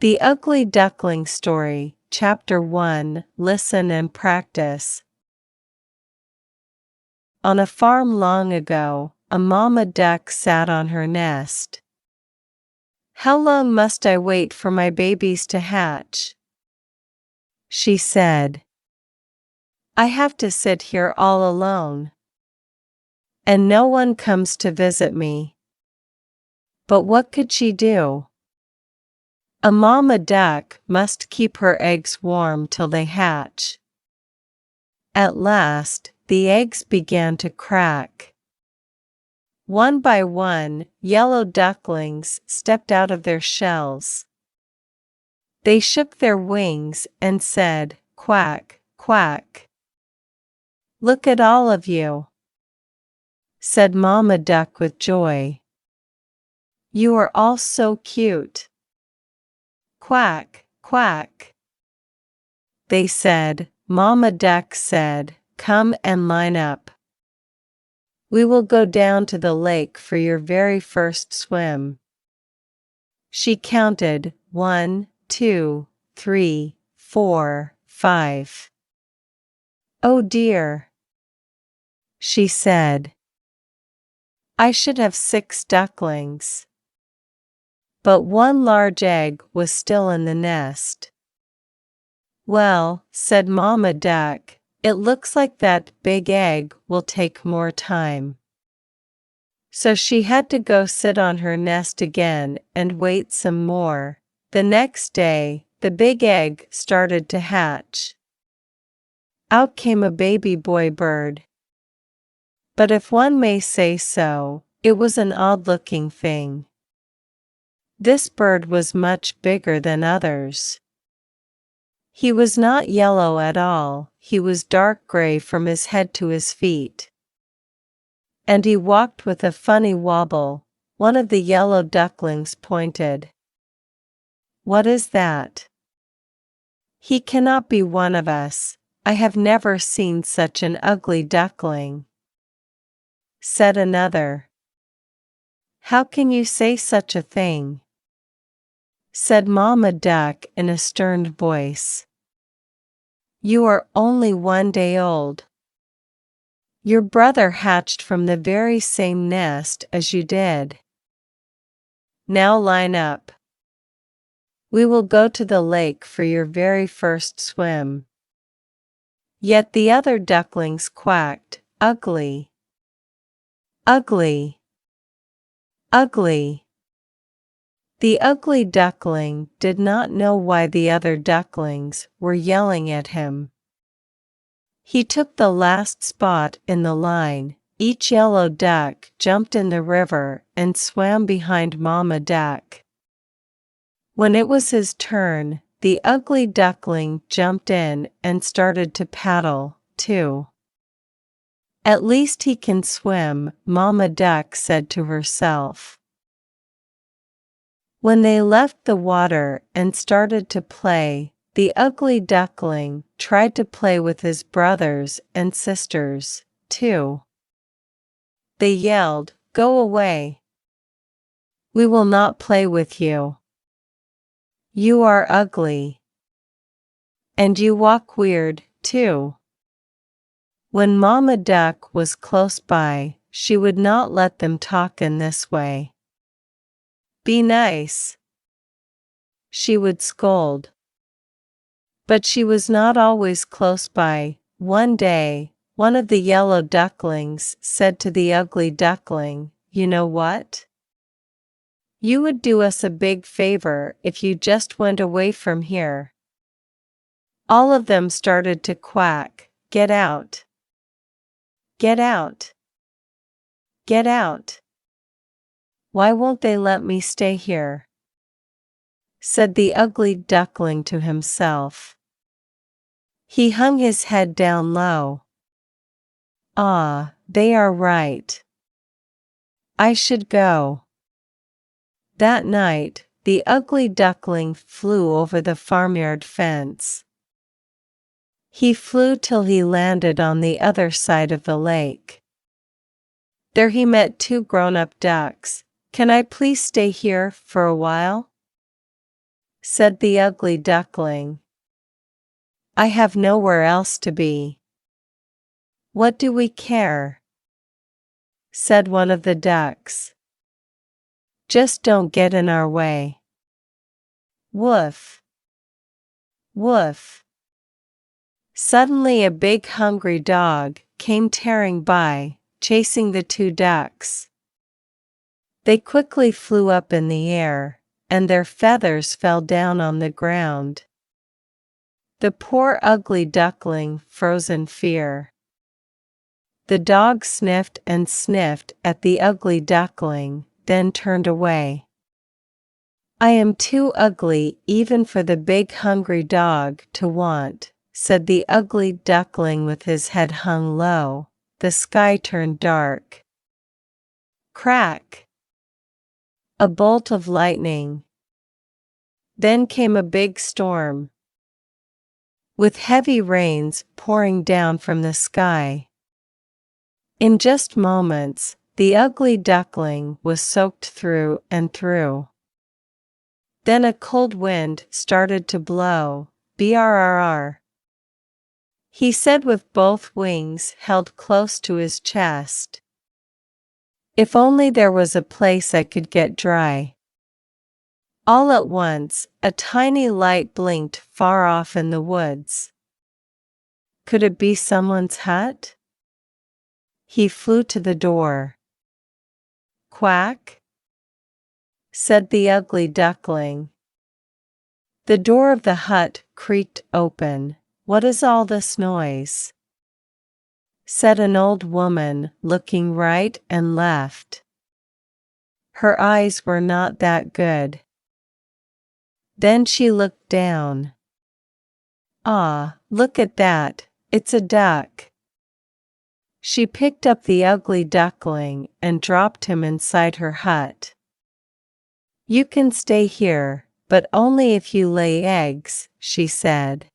The Ugly Duckling Story, Chapter 1. Listen and Practice. On a farm long ago, a mama duck sat on her nest. "How long must I wait for my babies to hatch?" she said. "I have to sit here all alone. And no one comes to visit me." But what could she do? A mama duck must keep her eggs warm till they hatch. At last, the eggs began to crack. One by one, yellow ducklings stepped out of their shells. They shook their wings and said, "Quack, quack." "Look at all of you," said Mama Duck with joy. "You are all so cute." "Quack, quack," they said. Mama Duck said, "Come and line up. We will go down to the lake for your very first swim." She counted 1, 2, 3, 4, 5. "Oh dear," she said. "I should have 6 ducklings." But one large egg was still in the nest. "Well," said Mama Duck, "it looks like that big egg will take more time." So she had to go sit on her nest again and wait some more. The next day, the big egg started to hatch. Out came a baby boy bird. But if one may say so, it was an odd-looking thing. This bird was much bigger than others. He was not yellow at all, he was dark gray from his head to his feet. And he walked with a funny wobble. One of the yellow ducklings pointed. "What is that?" "He cannot be one of us. I have never seen such an ugly duckling," said another. "How can you say such a thing?" said Mama Duck in a stern voice. "You are only 1 day old. Your brother hatched from the very same nest as you did. Now line up. We will go to the lake for your very first swim." Yet the other ducklings quacked, "Ugly! Ugly! Ugly!" The ugly duckling did not know why the other ducklings were yelling at him. He took the last spot in the line. Each yellow duck jumped in the river and swam behind Mama Duck. When it was his turn, the ugly duckling jumped in and started to paddle, too. "At least he can swim," Mama Duck said to herself. When they left the water and started to play, the ugly duckling tried to play with his brothers and sisters, too. They yelled, "Go away! We will not play with you. You are ugly. And you walk weird, too." When Mama Duck was close by, she would not let them talk in this way. "Be nice," she would scold. But she was not always close by. One day, one of the yellow ducklings said to the ugly duckling, "You know what? You would do us a big favor if you just went away from here." All of them started to quack, "Get out! Get out! Get out! Why won't they let me stay here?" said the ugly duckling to himself. He hung his head down low. "Ah, they are right. I should go." That night, the ugly duckling flew over the farmyard fence. He flew till he landed on the other side of the lake. There he met 2 grown-up ducks. "Can I please stay here for a while?" said the ugly duckling. I have nowhere else to be. What do we care? Said one of the ducks. Just don't get in our way. Woof! Woof! Suddenly a big hungry dog came tearing by, chasing the two ducks. They quickly flew up in the air, and their feathers fell down on the ground. The poor ugly duckling froze in fear. The dog sniffed and sniffed at the ugly duckling, then turned away. I am too ugly even for the big hungry dog to want, said the ugly duckling with his head hung low. The sky turned dark. Crack! A bolt of lightning. Then came a big storm, with heavy rains pouring down from the sky. In just moments, the ugly duckling was soaked through and through. Then a cold wind started to blow, brrr. He said with both wings held close to his chest. If only there was a place I could get dry. All at once, a tiny light blinked far off in the woods. Could it be someone's hut? He flew to the door. Quack! Said the ugly duckling. The door of the hut creaked open. What is all this noise? Said an old woman, looking right and left. Her eyes were not that good. Then she looked down. Ah, look at that, it's a duck. She picked up the ugly duckling and dropped him inside her hut. You can stay here, but only if you lay eggs, she said.